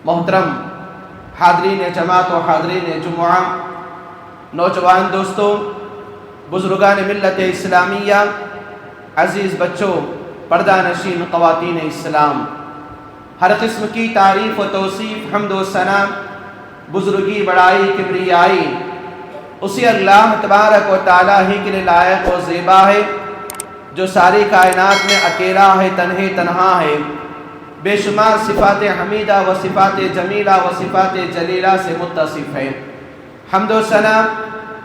محترم حاضرین جماعت و حاضرین جمعہ، نوجوان دوستوں، بزرگان ملت اسلامیہ، عزیز بچوں، پردہ نشین خواتین اسلام، ہر قسم کی تعریف و توصیف، حمد و ثنا، بزرگی، بڑائی، کبریائی اسی اللہ تبارک و تعالیٰ ہی کے لیے لائق و زیبا ہے، جو ساری کائنات میں اکیلا ہے، تنہا ہے، بے شمار صفات حمیدہ و صفات جمیلہ و صفات جلیلہ سے متصف ہے۔ حمد و ثنا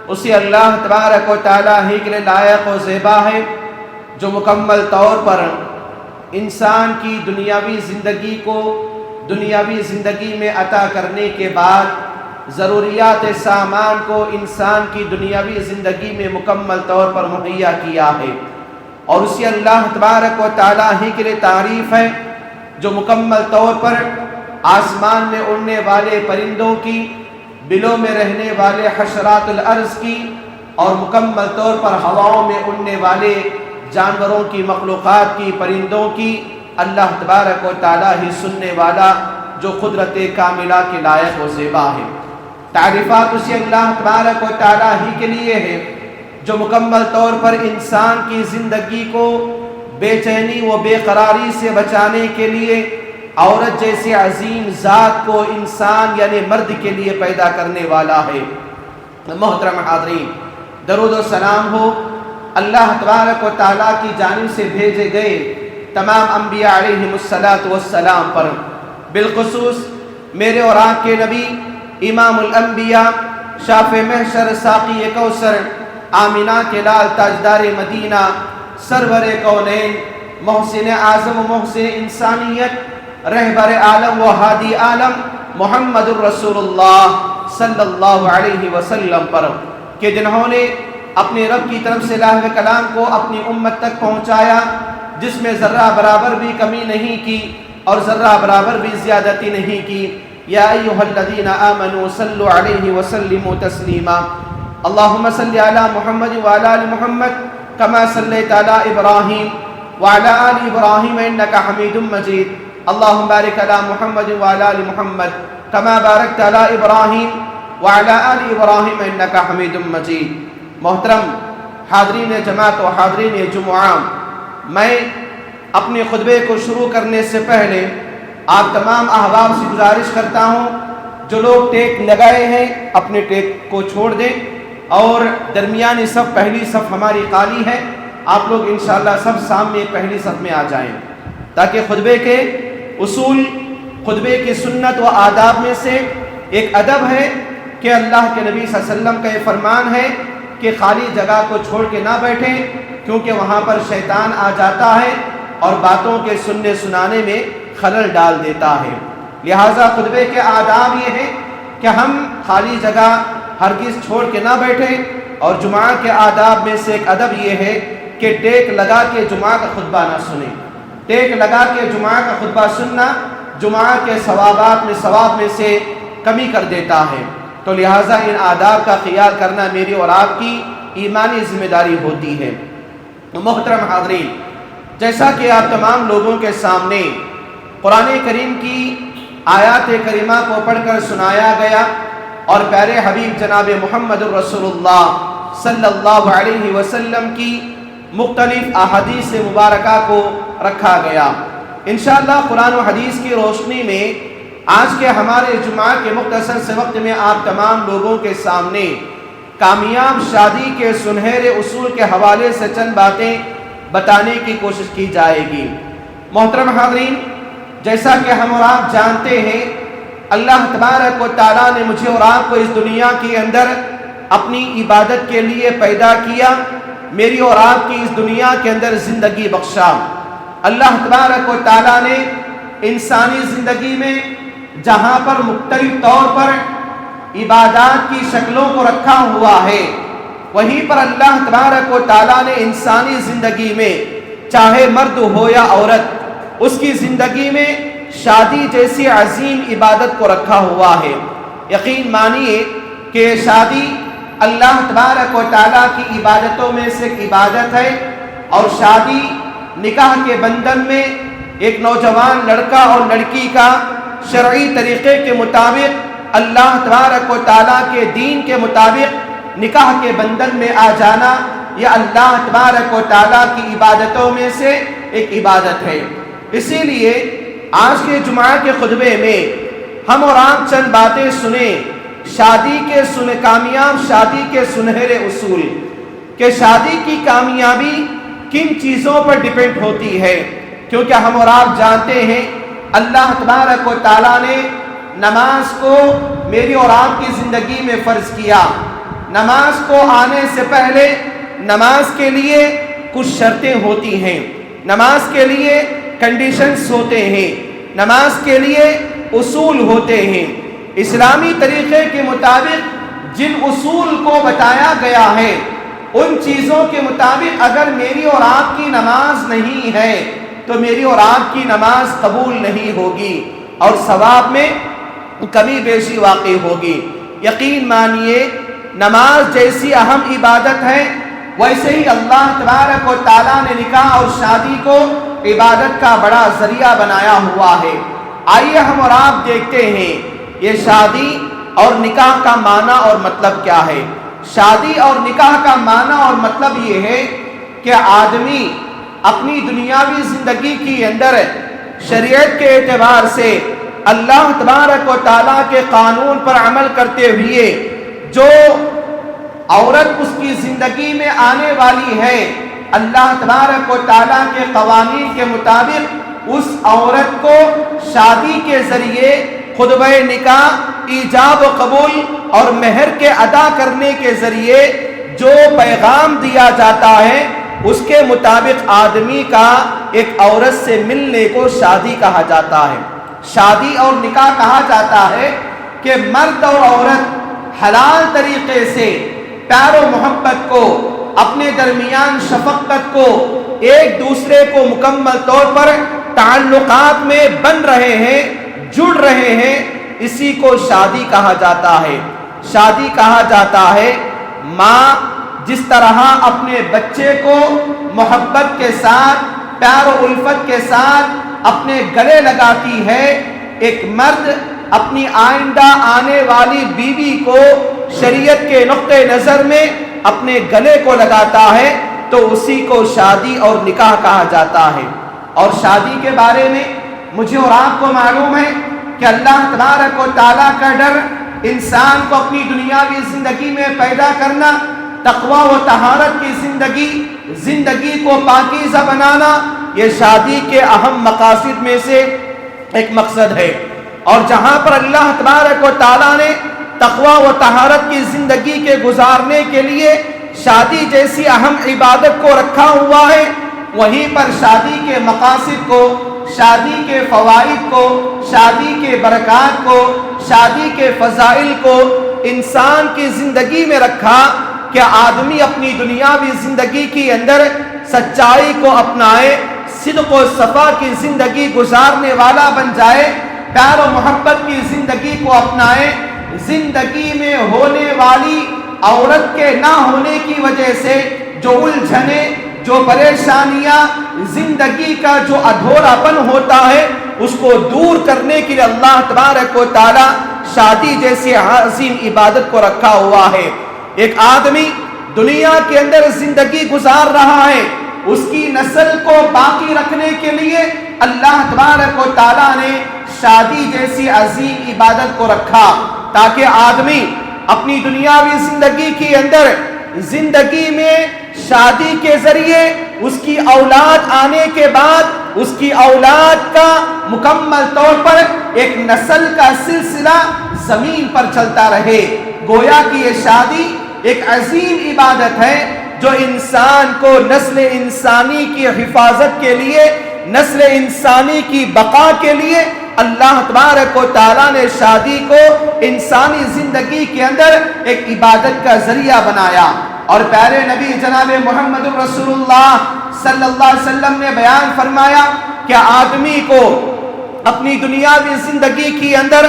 اسی اللہ تبارک و تعالیٰ ہی کے لیے لائق و زیبا ہے، جو مکمل طور پر انسان کی دنیاوی زندگی میں عطا کرنے کے بعد ضروریات سامان کو انسان کی دنیاوی زندگی میں مکمل طور پر مہیا کیا ہے، اور اسی اللہ تبارک و تعالیٰ ہی کے لیے تعریف ہے، جو مکمل طور پر آسمان میں اڑنے والے پرندوں کی، بلوں میں رہنے والے حشرات الارض کی، اور مکمل طور پر ہواؤں میں اڑنے والے جانوروں کی، مخلوقات کی، پرندوں کی اللہ تبارک و تعالیٰ ہی سننے والا، جو قدرت کاملہ کے لائق و زیبا ہے۔ تعریفات اسی اللہ تبارک و تعالیٰ ہی کے لیے ہے، جو مکمل طور پر انسان کی زندگی کو بے چینی و بے قراری سے بچانے کے لیے عورت جیسے عظیم ذات کو انسان یعنی مرد کے لیے پیدا کرنے والا ہے۔ محترم حاضرین، درود و سلام ہو اللہ تبارک و تعالیٰ کی جانب سے بھیجے گئے تمام انبیاء علیہم السلام پر، بالخصوص میرے اور آپ کے نبی امام الانبیاء، شافع محشر، ساقی کوثر، آمینہ کے لال، تاجدار مدینہ، سرور کونین، محسن اعظم و محسن انسانیت، رہبر عالم و ہادی عالم محمد الرسول اللہ صلی اللہ علیہ وسلم پر، کہ جنہوں نے اپنے رب کی طرف سے لاہ کلام کو اپنی امت تک پہنچایا، جس میں ذرہ برابر بھی کمی نہیں کی اور ذرہ برابر بھی زیادتی نہیں کی۔ یا ایھا الذین آمنوا صلوا علیہ وسلموا تسلیما۔ اللہم صل علی محمد وعلی آل محمد کما صلیت علی ابراہیم وعلی آل ابراہیم انک حمید مجید۔ اللہم بارک علی محمد وعلی آل محمد کما بارکت علی ابراہیم وعلی آل ابراہیم انک حمید مجید۔ محترم حاضرین جماعت و حاضرین جمعہ، میں اپنے خطبے کو شروع کرنے سے پہلے آپ تمام احباب سے گزارش کرتا ہوں، جو لوگ ٹیک لگائے ہیں اپنے ٹیک کو چھوڑ دیں، اور درمیانی صف، پہلی صف ہماری خالی ہے، آپ لوگ انشاءاللہ سب سامنے پہلی صف میں آ جائیں، تاکہ خطبے کے اصول، خطبے کی سنت و آداب میں سے ایک ادب ہے کہ اللہ کے نبی صلی اللہ علیہ وسلم کا یہ فرمان ہے کہ خالی جگہ کو چھوڑ کے نہ بیٹھیں، کیونکہ وہاں پر شیطان آ جاتا ہے اور باتوں کے سننے سنانے میں خلل ڈال دیتا ہے۔ لہٰذا خطبے کے آداب یہ ہے کہ ہم خالی جگہ ہرگز چھوڑ کے نہ بیٹھیں، اور جمعہ کے آداب میں سے ایک ادب یہ ہے کہ ٹیک لگا کے جمعہ کا خطبہ نہ سنیں۔ ٹیک لگا کے جمعہ کا خطبہ سننا جمعہ کے ثواب میں سے کمی کر دیتا ہے، تو لہٰذا ان آداب کا خیال کرنا میری اور آپ کی ایمانی ذمہ داری ہوتی ہے۔ محترم حاضرین، جیسا کہ آپ تمام لوگوں کے سامنے قرآن کریم کی آیات کریمہ کو پڑھ کر سنایا گیا، اور پیارے حبیب جناب محمد الرسول اللہ صلی اللہ علیہ وسلم کی مختلف احادیث مبارکہ کو رکھا گیا، انشاءاللہ قرآن و حدیث کی روشنی میں آج کے ہمارے جمعہ کے مختصر سے وقت میں آپ تمام لوگوں کے سامنے کامیاب شادی کے سنہرے اصول کے حوالے سے چند باتیں بتانے کی کوشش کی جائے گی۔ محترم حاضرین، جیسا کہ ہم اور آپ جانتے ہیں، اللہ تبارک و تعالیٰ نے مجھے اور آپ کو اس دنیا کے اندر اپنی عبادت کے لیے پیدا کیا، میری اور آپ کی اس دنیا کے اندر زندگی بخشا۔ اللہ تبارک و تعالیٰ نے انسانی زندگی میں جہاں پر مختلف طور پر عبادات کی شکلوں کو رکھا ہوا ہے، وہیں پر اللہ تبارک و تعالیٰ نے انسانی زندگی میں چاہے مرد ہو یا عورت، اس کی زندگی میں شادی جیسی عظیم عبادت کو رکھا ہوا ہے۔ یقین مانیے کہ شادی اللہ تبارک و تعالیٰ کی عبادتوں میں سے ایک عبادت ہے، اور شادی نکاح کے بندھن میں ایک نوجوان لڑکا اور لڑکی کا شرعی طریقے کے مطابق اللہ تبارک و تعالیٰ کے دین کے مطابق نکاح کے بندھن میں آ جانا یہ اللہ تبارک و تعالیٰ کی عبادتوں میں سے ایک عبادت ہے۔ اسی لیے آج کے جمعہ کے خطبے میں ہم اور آپ چند باتیں سنیں کامیاب شادی کے سنہرے اصول، کہ شادی کی کامیابی کن چیزوں پر ڈیپینڈ ہوتی ہے، کیونکہ ہم اور آپ جانتے ہیں اللہ تبارک و تعالیٰ نے نماز کو میری اور آپ کی زندگی میں فرض کیا۔ نماز کو آنے سے پہلے نماز کے لیے کچھ شرطیں ہوتی ہیں، نماز کے لیے کنڈیشنز ہوتے ہیں، نماز کے لیے اصول ہوتے ہیں۔ اسلامی طریقے کے مطابق جن اصول کو بتایا گیا ہے ان چیزوں کے مطابق اگر میری اور آپ کی نماز نہیں ہے تو میری اور آپ کی نماز قبول نہیں ہوگی اور ثواب میں کمی بیشی واقع ہوگی۔ یقین مانیے نماز جیسی اہم عبادت ہے ویسے ہی اللہ تبارک و تعالیٰ نے نکاح اور شادی کو عبادت کا بڑا ذریعہ بنایا ہوا ہے۔ آئیے ہم اور آپ دیکھتے ہیں یہ شادی اور نکاح کا معنی اور مطلب کیا ہے۔ شادی اور نکاح کا معنی اور مطلب یہ ہے کہ آدمی اپنی دنیاوی زندگی کے اندر شریعت کے اعتبار سے اللہ تبارک و تعالیٰ کے قانون پر عمل کرتے ہوئے جو عورت اس کی زندگی میں آنے والی ہے اللہ تبارک و تعالیٰ کے قوانین کے مطابق اس عورت کو شادی کے ذریعے خطبہ نکاح ایجاب و قبول اور مہر کے ادا کرنے کے ذریعے جو پیغام دیا جاتا ہے اس کے مطابق آدمی کا ایک عورت سے ملنے کو شادی کہا جاتا ہے۔ شادی اور نکاح کہا جاتا ہے کہ مرد اور عورت حلال طریقے سے پیار و محبت کو اپنے درمیان شفقت کو ایک دوسرے کو مکمل طور پر تعلقات میں بن رہے ہیں جڑ رہے ہیں اسی کو شادی کہا جاتا ہے۔ شادی کہا جاتا ہے ماں جس طرح اپنے بچے کو محبت کے ساتھ پیار و الفت کے ساتھ اپنے گلے لگاتی ہے ایک مرد اپنی آئندہ آنے والی بیوی کو شریعت کے نقطہ نظر میں اپنے گلے کو لگاتا ہے تو اسی کو شادی اور نکاح کہا جاتا ہے۔ اور شادی کے بارے میں مجھے اور آپ کو معلوم ہے کہ اللہ تبارک و تعالیٰ کا ڈر انسان کو اپنی دنیاوی زندگی میں پیدا کرنا، تقوی و طہارت کی زندگی کو پاکیزہ بنانا یہ شادی کے اہم مقاصد میں سے ایک مقصد ہے۔ اور جہاں پر اللہ تبارک و تعالیٰ نے تقوی و طہارت کی زندگی کے گزارنے کے لیے شادی جیسی اہم عبادت کو رکھا ہوا ہے وہیں پر شادی کے مقاصد کو، شادی کے فوائد کو، شادی کے برکات کو، شادی کے فضائل کو انسان کی زندگی میں رکھا کہ آدمی اپنی دنیاوی زندگی کے اندر سچائی کو اپنائے، صدق و صفا کی زندگی گزارنے والا بن جائے، پیار و محبت کی زندگی کو اپنائے، زندگی میں ہونے والی عورت کے نہ ہونے کی وجہ سے جو الجھنے، جو پریشانیاں، زندگی کا جو ادھورا پن ہوتا ہے اس کو دور کرنے کے لیے اللہ تبارک و تعالی شادی جیسی عظیم عبادت کو رکھا ہوا ہے۔ ایک آدمی دنیا کے اندر زندگی گزار رہا ہے اس کی نسل کو باقی رکھنے کے لیے اللہ تبارک و تعالی نے شادی جیسی عظیم عبادت کو رکھا تاکہ آدمی اپنی دنیاوی زندگی کے اندر زندگی میں شادی کے ذریعے اس کی اولاد آنے کے بعد اس کی اولاد کا مکمل طور پر ایک نسل کا سلسلہ زمین پر چلتا رہے۔ گویا کہ یہ شادی ایک عظیم عبادت ہے جو انسان کو نسل انسانی کی حفاظت کے لیے، نسل انسانی کی بقا کے لیے اللہ تبارک و تعالیٰ نے شادی کو انسانی زندگی کے اندر ایک عبادت کا ذریعہ بنایا۔ اور پیارے نبی جناب محمد رسول اللہ صلی اللہ علیہ وسلم نے بیان فرمایا کہ آدمی کو اپنی دنیاوی زندگی کے اندر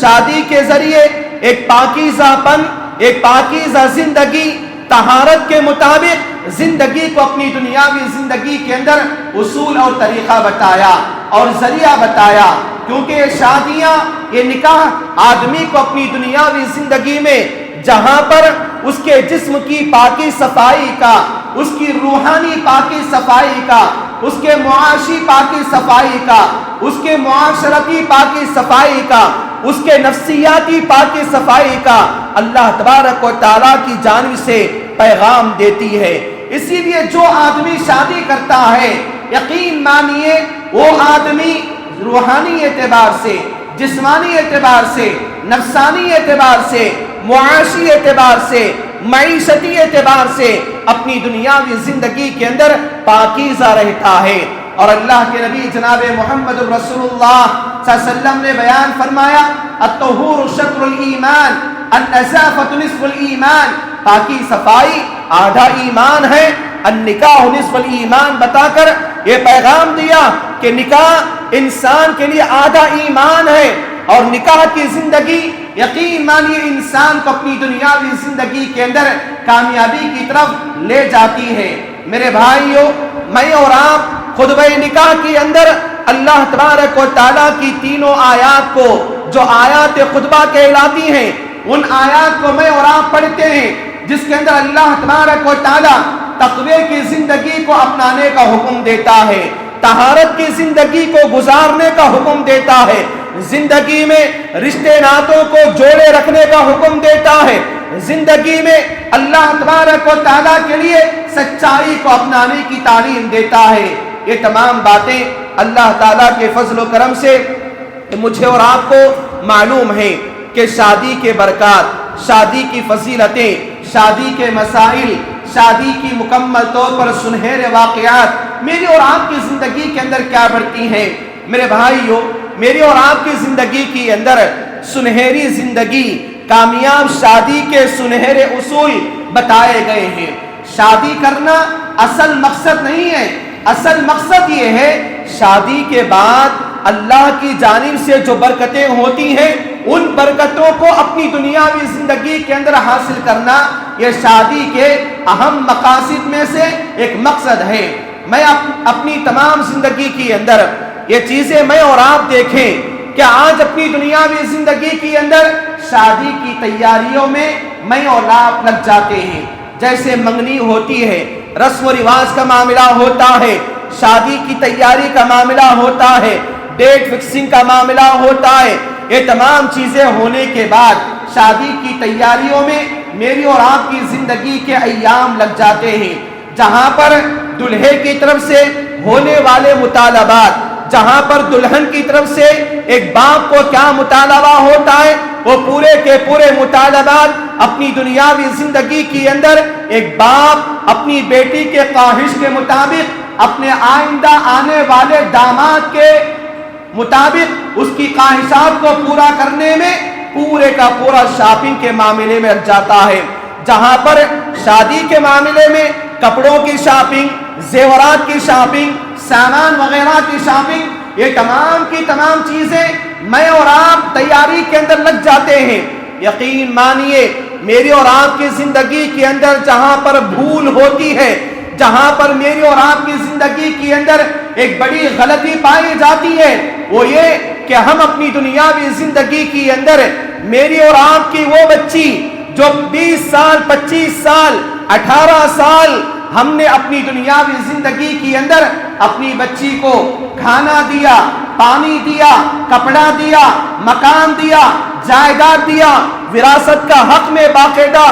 شادی کے ذریعے ایک پاکیزہ پن، ایک پاکیزہ زندگی، طہارت کے مطابق زندگی کو اپنی دنیاوی زندگی کے اندر اصول اور طریقہ بتایا اور ذریعہ بتایا کیونکہ یہ شادیاں، یہ نکاح آدمی کو اپنی دنیاوی زندگی میں جہاں پر اس کے جسم کی پاکی صفائی کا، اس کی روحانی پاکی صفائی کا، اس کے معاشی پاکی صفائی کا، اس کے معاشرتی پاکی صفائی کا، اس کے نفسیاتی پاکی صفائی کا اللہ تبارک و تعالیٰ کی جانب سے پیغام دیتی ہے۔ اسی لیے جو آدمی شادی کرتا ہے، یقین مانیے وہ آدمی روحانی اعتبار سے، جسمانی اعتبار سے، نفسانی اعتبار سے، معاشی اعتبار سے، معیشتی اعتبار سے اپنی دنیاوی زندگی کے اندر پاکیزہ رہتا ہے۔ اور اللہ کے نبی جناب محمد رسول اللہ صلی اللہ علیہ وسلم نے بیان فرمایا، الطہور شطر الایمان، النظافۃ نصف الایمان، پاکی صفائی آدھا ایمان ہے، النکاح نصف الایمان بتا کر یہ پیغام دیا کہ نکاح انسان کے لیے آدھا ایمان ہے، اور نکاح کی زندگی یقین مانیے انسان کو اپنی دنیاوی زندگی کے اندر کامیابی کی طرف لے جاتی ہے۔ میرے بھائیوں، میں اور آپ خطبہ نکاح کے اندر اللہ تبارک و تعالیٰ کی تینوں آیات کو جو آیات خطبہ کہلاتی ہیں، ان آیات کو میں اور آپ پڑھتے ہیں جس کے اندر اللہ تبارک و تعالیٰ تقوی کی زندگی کو اپنانے کا حکم دیتا ہے، طہارت کی زندگی کو گزارنے کا حکم دیتا ہے، زندگی میں رشتے ناتوں کو جوڑے رکھنے کا حکم دیتا ہے، زندگی میں اللہ تبارک و تعالیٰ کے لیے سچائی کو اپنانے کی تعلیم دیتا ہے۔ یہ تمام باتیں اللہ تعالیٰ کے فضل و کرم سے مجھے اور آپ کو معلوم ہے کہ شادی کے برکات، شادی کی فضیلتیں، شادی کے مسائل، شادی کی مکمل طور پر سنہرے واقعات میری اور آپ کی زندگی کے اندر کیا بڑھتی ہیں۔ میرے بھائیوں، میری اور آپ کی زندگی کے اندر سنہری زندگی، کامیاب شادی کے سنہرے اصول بتائے گئے ہیں۔ شادی کرنا اصل مقصد نہیں ہے، اصل مقصد یہ ہے شادی کے بعد اللہ کی جانب سے جو برکتیں ہوتی ہیں ان برکتوں کو اپنی دنیاوی زندگی کے اندر حاصل کرنا، یہ شادی کے اہم مقاصد میں سے ایک مقصد ہے۔ میں اپنی تمام زندگی کے اندر یہ چیزیں میں اور آپ دیکھیں کہ آج اپنی دنیاوی زندگی کے اندر شادی کی تیاریوں میں اور آپ لگ جاتے ہیں۔ جیسے منگنی ہوتی ہے، رسم و رواج کا معاملہ ہوتا ہے، شادی کی تیاری کا معاملہ ہوتا ہے، ڈیٹ فکسنگ کا معاملہ ہوتا ہے، یہ تمام چیزیں ہونے کے بعد شادی کی تیاریوں میں میری اور آپ کی زندگی کے ایام لگ جاتے ہیں، جہاں پر دلہے کی طرف سے ہونے والے مطالبات، جہاں پر دلہن کی طرف سے ایک باپ کو کیا مطالبہ ہوتا ہے، وہ پورے کے پورے مطالبات اپنی دنیاوی زندگی کے اندر ایک باپ اپنی بیٹی کے خواہش کے مطابق، اپنے آئندہ آنے والے داماد کے مطابق اس کی خواہشات کو پورا کرنے میں پورے کا پورا شاپنگ کے معاملے میں لگ جاتا ہے۔ جہاں پر شادی کے معاملے میں کپڑوں کی شاپنگ، زیورات کی شاپنگ، سامان وغیرہ کی شاپنگ، یہ تمام کی تمام چیزیں میں اور آپ تیاری کے اندر لگ جاتے ہیں۔ یقین مانیے میری اور آپ کی زندگی کے اندر جہاں پر بھول ہوتی ہے، جہاں پر میری اور آپ کی زندگی کے اندر ایک بڑی غلطی پائی جاتی ہے، وہ یہ کہ ہم اپنی دنیاوی زندگی کے اندر میری اور آپ کی وہ بچی جو 20 سال، 25 سال، 18 سال ہم نے اپنی دنیاوی زندگی کے اندر اپنی بچی کو کھانا دیا، پانی دیا، کپڑا دیا، مکان دیا، جائیداد دیا، وراثت کا حق میں باقاعدہ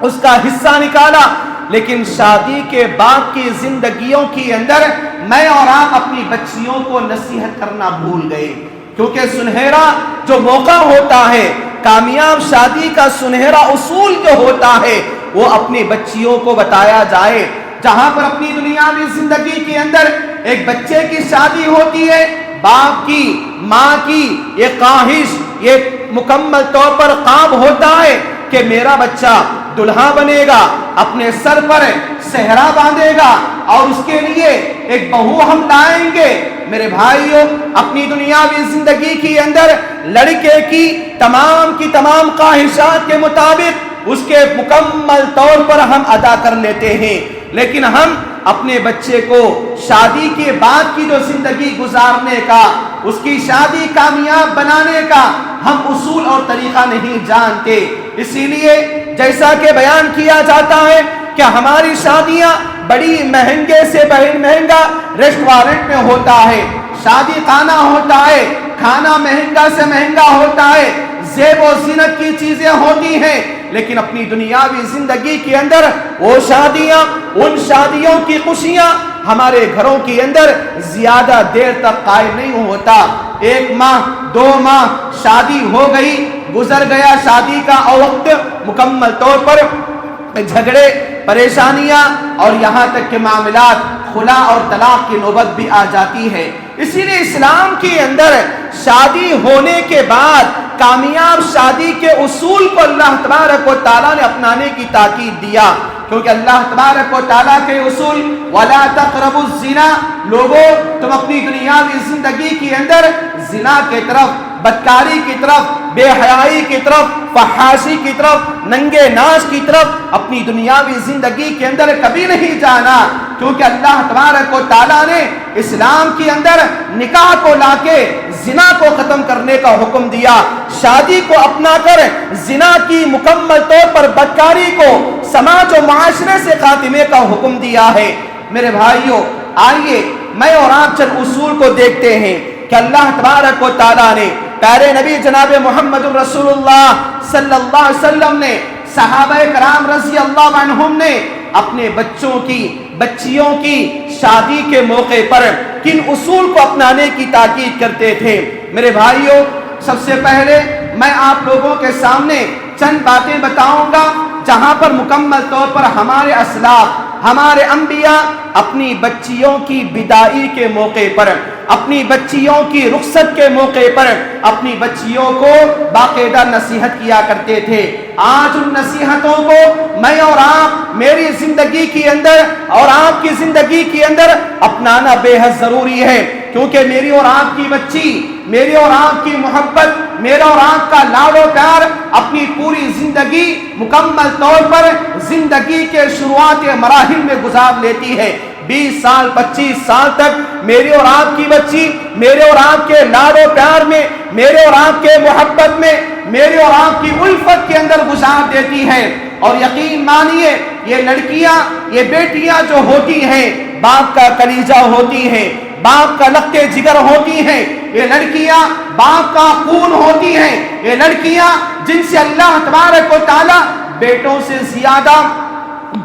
اس کا حصہ نکالا، لیکن شادی کے بعد کی زندگیوں کے اندر میں اور آپ اپنی بچیوں کو نصیحت کرنا بھول گئے، کیونکہ سنہرا جو موقع ہوتا ہے، کامیاب شادی کا سنہرا اصول جو ہوتا ہے وہ اپنی بچیوں کو بتایا جائے۔ جہاں پر اپنی دنیاوی زندگی کے اندر ایک بچے کی شادی ہوتی ہے، باپ کی، ماں کی یہ خواہش، یہ مکمل طور پر خواب ہوتا ہے کہ میرا بچہ دلہا بنے گا، اپنے سر پر صحرا باندھے گا اور اس کے لیے ایک بہو ہم لائیں گے۔ میرے بھائیوں، اپنی دنیاوی زندگی کے اندر لڑکے کی تمام خواہشات کے مطابق اس کے مکمل طور پر ہم ادا کر لیتے ہیں، لیکن ہم اپنے بچے کو شادی کے بعد کی جو زندگی گزارنے کا، اس کی شادی کامیاب بنانے کا ہم اصول اور طریقہ نہیں جانتے۔ اسی لیے جیسا کہ بیان کیا جاتا ہے کہ ہماری شادیاں بڑی مہنگے سے مہنگا ریسٹورنٹ میں ہوتا ہے، شادی خانہ ہوتا ہے، کھانا مہنگا سے مہنگا ہوتا ہے، زیب و زینت کی چیزیں ہوتی ہیں، لیکن اپنی دنیاوی زندگی کے اندر وہ شادیاں، ان شادیوں کی خوشیاں ہمارے گھروں کے اندر زیادہ دیر تک قائم نہیں ہوتا۔ 1 ماہ 2 ماہ شادی ہو گئی، گزر گیا شادی کا وقت، مکمل طور پر جھگڑے، پریشانیاں اور یہاں تک کہ معاملات خلا اور طلاق کی نوبت بھی آ جاتی ہے۔ اسی لیے اسلام کے اندر شادی ہونے کے بعد کامیاب شادی کے اصول کو اللہ تبارک و تعالیٰ نے اپنانے کی تاکید دیا، کیونکہ اللہ تبارک و تعالیٰ کے اصول وَلَا تَقْرَبُوا الزِّنَا، لوگوں تم اپنی دنیاوی زندگی کے اندر زنا کی طرف، بدکاری کی طرف، بے حیائی کی طرف، فحاشی کی طرف، ننگے ناچ کی طرف اپنی دنیاوی زندگی کے اندر کبھی نہیں جانا، کیونکہ اللہ تبارک و تعالیٰ نے اسلام کے اندر نکاح کو لا کے زنا کو ختم کرنے کا حکم دیا، شادی کو اپنا کر زنا کی مکمل طور پر بدکاری کو سماج و معاشرے سے خاتمے کا حکم دیا ہے۔ میرے بھائیوں، آئیے میں اور آپ چند اصول کو دیکھتے ہیں کہ اللہ تبارک و تعالیٰ نے پیارے نبی جناب محمد رسول اللہ صلی اللہ علیہ وسلم نے، صحابہ کرام رضی اللہ عنہم نے اپنے بچوں کی، بچیوں کی شادی کے موقع پر کن اصول کو اپنانے کی تاکید کرتے تھے۔ میرے بھائیوں، سب سے پہلے میں آپ لوگوں کے سامنے چند باتیں بتاؤں گا جہاں پر مکمل طور پر ہمارے اسلاف، ہمارے انبیاء اپنی بچیوں کی بدائی کے موقع پر، اپنی بچیوں کی رخصت کے موقع پر اپنی بچیوں کو باقاعدہ نصیحت کیا کرتے تھے۔ آج ان نصیحتوں کو میں اور آپ میری زندگی کے اندر اور آپ کی زندگی کے اندر اپنانا بے حد ضروری ہے، کیونکہ میری اور آپ کی بچی، میری اور آپ کی محبت، میرا اور آپ کا لاڈ و پیار اپنی پوری زندگی مکمل طور پر زندگی کے شروعات مراحل میں گزار لیتی ہے۔ 20 سال 25 سال تک میری اور آپ کی بچی میرے اور آپ کے لاڈ و پیار میں، میرے اور آپ کے محبت میں، میرے اور آپ کی الفت کے اندر گزار دیتی ہے۔ اور یقین مانیے یہ لڑکیاں، یہ بیٹیاں جو ہوتی ہیں باپ کا کلیجہ ہوتی ہیں، باپ کا لقے جگر ہوتی ہیں، یہ لڑکیاں باپ کا خون ہوتی ہیں، یہ لڑکیاں جن سے اللہ تبارک و تعالیٰ بیٹوں سے زیادہ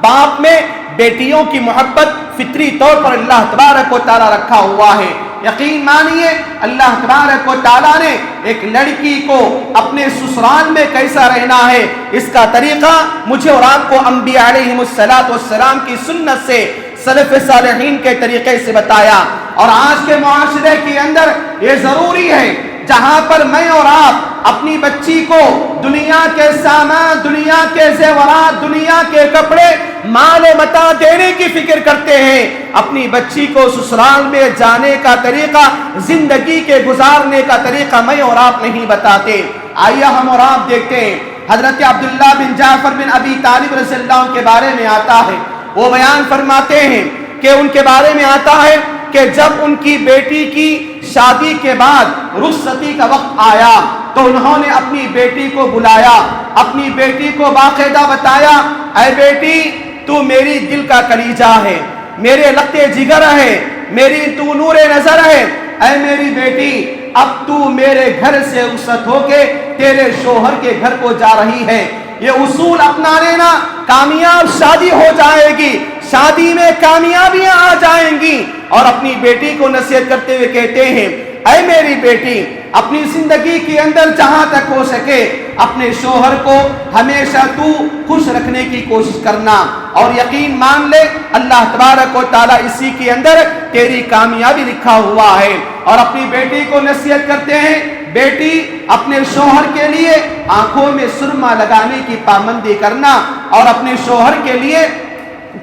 باپ میں بیٹیوں کی محبت فطری طور پر اللہ تبارک و تعالیٰ رکھا ہوا ہے۔ یقین مانیے اللہ تبارک و تعالیٰ نے ایک لڑکی کو اپنے سسرال میں کیسا رہنا ہے، اس کا طریقہ مجھے اور آپ کو انبیاء علیہم السلام کی سنت سے، سلف صالحین کے طریقے سے بتایا۔ اور آج کے معاشرے کے اندر یہ ضروری ہے جہاں پر میں اور آپ اپنی بچی کو دنیا کے سامان، دنیا کے زیورات، دنیا کے کپڑے، مال و متاع دینے کی فکر کرتے ہیں، اپنی بچی کو سسرال میں جانے کا طریقہ، زندگی کے گزارنے کا طریقہ میں اور آپ نہیں بتاتے۔ آئیے ہم اور آپ دیکھتے ہیں، حضرت عبداللہ بن جعفر بن ابی طالب رضی اللہ عنہ کے بارے میں آتا ہے، وہ بیان فرماتے ہیں کہ ان کے بارے میں آتا ہے کہ جب ان کی بیٹی کی شادی کے بعد رخصتی کا وقت آیا تو انہوں نے اپنی بیٹی کو بلایا، اپنی بیٹی کو باقاعدہ بتایا، اے بیٹی تو میری دل کا کلیجہ ہے، میرے لقتے جگر ہے، میری تو نور نظر ہے، اے میری بیٹی اب تو میرے گھر سے رخصت ہو کے تیرے شوہر کے گھر کو جا رہی ہے۔ یہ اصول اپنا لینا، کامیاب شادی ہو جائے گی، شادی میں کامیابیاں آ جائیں گی۔ اور اپنی بیٹی کو نصیحت کرتے ہوئے کہتے ہیں، اے میری بیٹی اپنی زندگی کے اندر جہاں تک ہو سکے اپنے شوہر کو ہمیشہ تو خوش رکھنے کی کوشش کرنا، اور یقین مان لے اللہ تبارک و تعالیٰ اسی کے اندر تیری کامیابی لکھا ہوا ہے۔ اور اپنی بیٹی کو نصیحت کرتے ہیں، بیٹی اپنے شوہر کے لیے آنکھوں میں سرما لگانے کی پابندی کرنا، اور اپنے شوہر کے لیے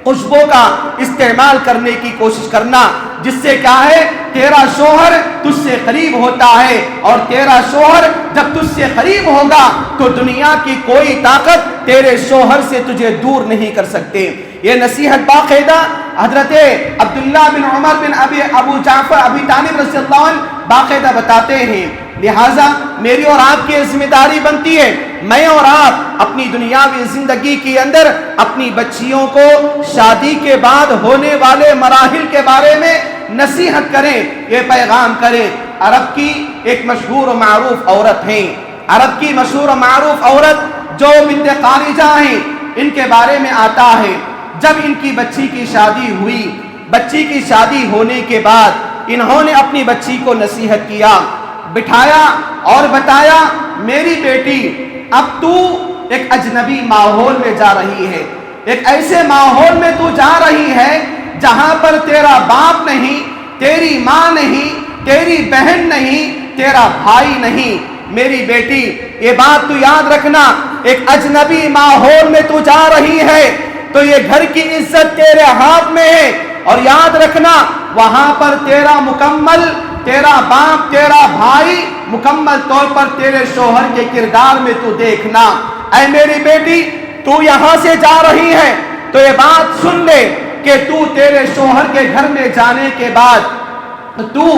خوشبو کا استعمال کرنے کی کوشش کرنا، جس سے کیا ہے تیرا شوہر تجھ سے قریب ہوتا ہے، اور تیرا شوہر جب تجھ سے قریب ہوگا تو دنیا کی کوئی طاقت تیرے شوہر سے تجھے دور نہیں کر سکتے۔ یہ نصیحت باقاعدہ حضرت عبداللہ بن عمر بن ابو جعفر ابی طالب رضی اللہ عنہ باقاعدہ بتاتے ہیں، لہٰذا میری اور آپ کی ذمہ داری بنتی ہے میں اور آپ اپنی دنیاوی زندگی کے اندر اپنی بچیوں کو شادی کے بعد ہونے والے مراحل کے بارے میں نصیحت کریں، یہ پیغام کریں۔ عرب کی ایک مشہور و معروف عورت ہیں، عرب کی مشہور و معروف عورت جو بنت خارجہ ہیں، ان کے بارے میں آتا ہے جب ان کی بچی کی شادی ہوئی، بچی کی شادی ہونے کے بعد انہوں نے اپنی بچی کو نصیحت کیا، بٹھایا اور بتایا، میری بیٹی اب تو ایک اجنبی ماحول میں جا رہی ہے، ایک ایسے ماحول میں تو جا رہی ہے جہاں پر تیرا باپ نہیں، تیری ماں نہیں، تیری بہن نہیں، تیرا بھائی نہیں، میری بیٹی یہ بات تو یاد رکھنا، ایک اجنبی ماحول میں تو جا رہی ہے تو یہ گھر کی عزت تیرے ہاتھ میں ہے، اور یاد رکھنا وہاں پر تیرا مکمل، تیرا باپ، تیرا بھائی مکمل طور پر تیرے شوہر کے کردار میں تو دیکھنا۔ اے میری بیٹی تو یہاں سے جا رہی ہے تو یہ بات سن لے کہ تو تیرے شوہر کے گھر میں جانے کے بعد تو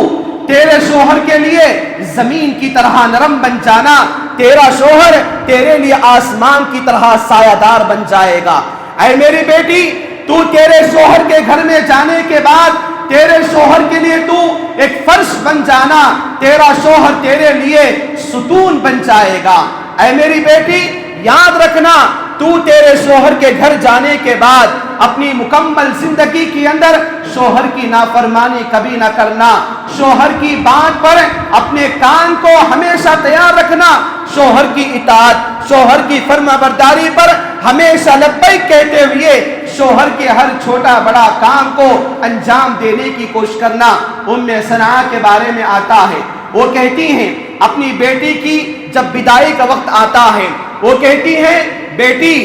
تیرے شوہر کے لیے زمین کی طرح نرم بن جانا، تیرا شوہر تیرے لیے آسمان کی طرح سایہ دار بن جائے گا۔ اے میری بیٹی تو تیرے شوہر کے گھر میں جانے کے بعد تیرے شوہر کے لیے تو ایک فرش بن جانا، تیرا شوہر تیرے لیے ستون بن جائے گا۔ اے میری بیٹی یاد رکھنا تو تیرے شوہر کے گھر جانے کے بعد اپنی مکمل زندگی کے اندر شوہر کی نافرمانی کبھی نہ کرنا، شوہر کی بات پر اپنے کان کو ہمیشہ تیار رکھنا، شوہر کی اطاعت، شوہر کی فرما برداری پر ہمیشہ لبیک کہتے ہوئے شوہر کے ہر چھوٹا بڑا کام کو انجام دینے کی کوشش کرنا۔ ام صنعاء کے بارے میں آتا ہے، وہ کہتی ہیں اپنی بیٹی کی جب بدائی کا وقت آتا ہے، وہ کہتی ہیں بیٹی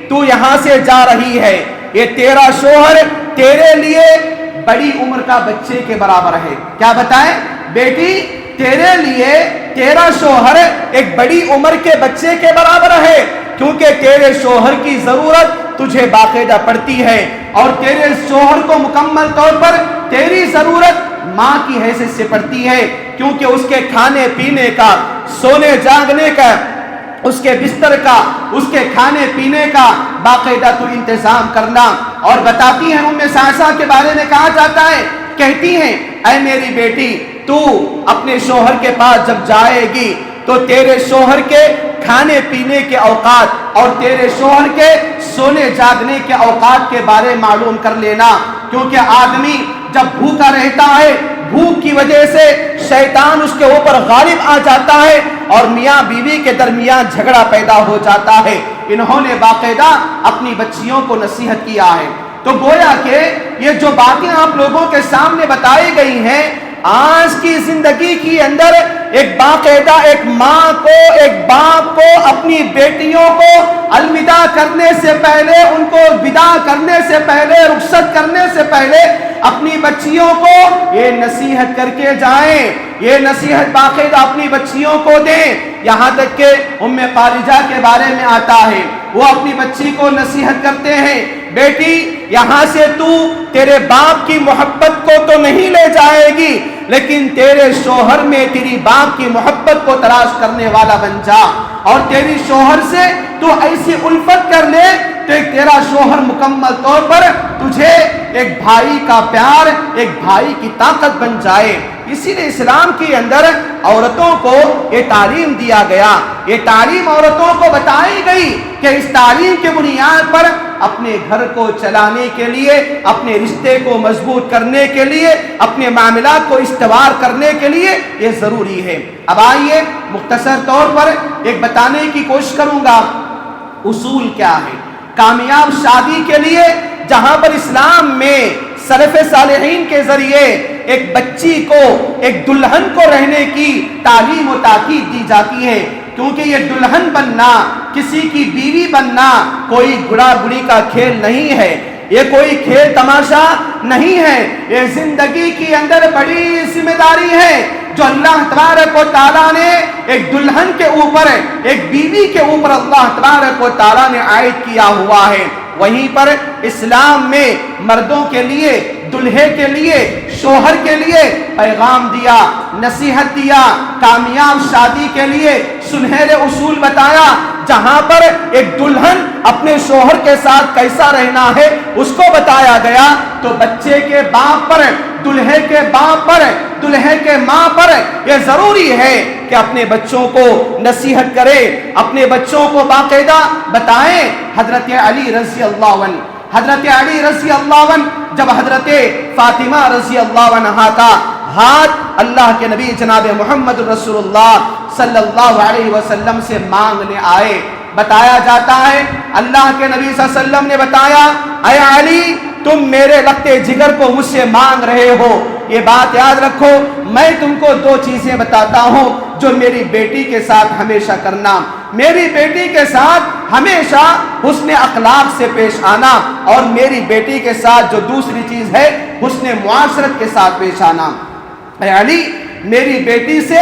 تو یہاں سے جا رہی ہے، یہ تیرا شوہر تیرے لیے بڑی عمر کا بچے کے برابر ہے۔ کیا بتائیں بیٹی، تیرے لیے تیرا شوہر ایک بڑی عمر کے بچے کے برابر ہے، کیونکہ تیرے شوہر کی ضرورت تجھے باقاعدہ پڑتی ہے، اور تیرے شوہر کو مکمل طور پر تیری ضرورت ماں کی حیثیت سے پڑتی ہے، کیونکہ اس کے کھانے پینے کا، سونے جاگنے کا، اس کے بستر کا، اس کے کھانے پینے کا باقاعدہ تو انتظام کرنا۔ اور بتاتی ہیں ام سعصہ کے بارے میں کہا جاتا ہے، کہتی ہیں اے میری بیٹی تو اپنے شوہر کے پاس جب جائے گی تو تیرے شوہر کے کھانے پینے کے اوقات اور تیرے شوہر کے سونے جاگنے کے اوقات کے بارے معلوم کر لینا، کیونکہ آدمی جب بھوکا رہتا ہے بھوک کی وجہ سے شیطان اس کے اوپر غالب آ جاتا ہے اور میاں بیوی کے درمیان جھگڑا پیدا ہو جاتا ہے۔ انہوں نے باقاعدہ اپنی بچیوں کو نصیحت کیا ہے، تو گویا کہ یہ جو باتیں آپ لوگوں کے سامنے بتائی گئی ہیں، آج کی زندگی کی اندر ایک باقاعدہ ایک ماں کو، ایک باپ کو اپنی بیٹیوں کو الوداع کرنے سے پہلے، ان کو ودا کرنے سے پہلے، رخصت کرنے سے پہلے اپنی بچیوں کو یہ نصیحت کر کے جائیں، یہ نصیحت باقاعدہ اپنی بچیوں کو دیں۔ یہاں تک کہ ام خارجہ کے بارے میں آتا ہے، وہ اپنی بچی کو نصیحت کرتے ہیں، بیٹی یہاں سے تو تیرے باپ کی محبت کو تو نہیں لے جائے گی، لیکن تیرے شوہر میں تیری باپ کی محبت کو تلاش کرنے والا بن جا، اور تیری شوہر سے تو ایسی الفت کر لے تو ایک تیرا شوہر مکمل طور پر تجھے ایک بھائی کا پیار، ایک بھائی کی طاقت بن جائے۔ اسی لیے اسلام کے اندر عورتوں کو یہ تعلیم دیا گیا، یہ تعلیم عورتوں کو بتائی گئی کہ اس تعلیم کے بنیاد پر اپنے گھر کو چلانے کے لیے، اپنے رشتے کو مضبوط کرنے کے لیے، اپنے معاملات کو استوار کرنے کے لیے یہ ضروری ہے۔ اب آئیے مختصر طور پر ایک بتانے کی کوشش کروں گا اصول کیا ہے کامیاب شادی کے لیے، جہاں پر اسلام میں سلف صالحین کے ذریعے ایک بچی کو، ایک دلہن کو رہنے کی تعلیم و تاکید دی جاتی ہے، کیونکہ یہ دلہن بننا، کسی کی بیوی بننا کوئی گڑا گڑی کا کھیل نہیں ہے، یہ کوئی کھیل تماشا نہیں ہے، یہ زندگی کی اندر بڑی ذمہ داری ہے۔ جو اللہ تبارک و تعالیٰ نے ایک دلہن کے اوپر، ایک بیوی کے اوپر اللہ تبارک و تعالیٰ نے عائد کیا ہوا ہے، وہیں پر اسلام میں مردوں کے لیے، دلہے کے لیے، شوہر کے لیے پیغام دیا، نصیحت دیا، کامیاب شادی کے لیے سنہرے اصول بتایا، جہاں پر ایک دلہن اپنے شوہر کے ساتھ کیسا رہنا ہے اس کو بتایا گیا۔ تو بچے کے باپ پر، دلہے کے باپ پر، دلہے کے ماں پر یہ ضروری ہے کہ اپنے بچوں کو نصیحت کرے، اپنے بچوں کو باقاعدہ بتائیں۔ حضرت علی رضی اللہ عنہ، حضرت علی رضی اللہ عنہ جب حضرت فاطمہ رضی اللہ عنہا کا ہاتھ اللہ کے نبی جناب محمد رسول اللہ صلی اللہ علیہ وسلم سے مانگنے آئے، بتایا جاتا ہے اللہ کے نبی صلی اللہ علیہ وسلم نے بتایا، اے علی تم میرے لگتے جگر کو مجھ سے مانگ رہے ہو، یہ بات یاد رکھو، میں تم کو دو چیزیں بتاتا ہوں جو میری بیٹی کے ساتھ ہمیشہ کرنا، میری بیٹی کے ساتھ ہمیشہ حسن اخلاق سے پیش آنا، اور میری بیٹی کے ساتھ جو دوسری چیز ہے حسن معاشرت کے ساتھ پیش آنا۔ اے علی میری بیٹی سے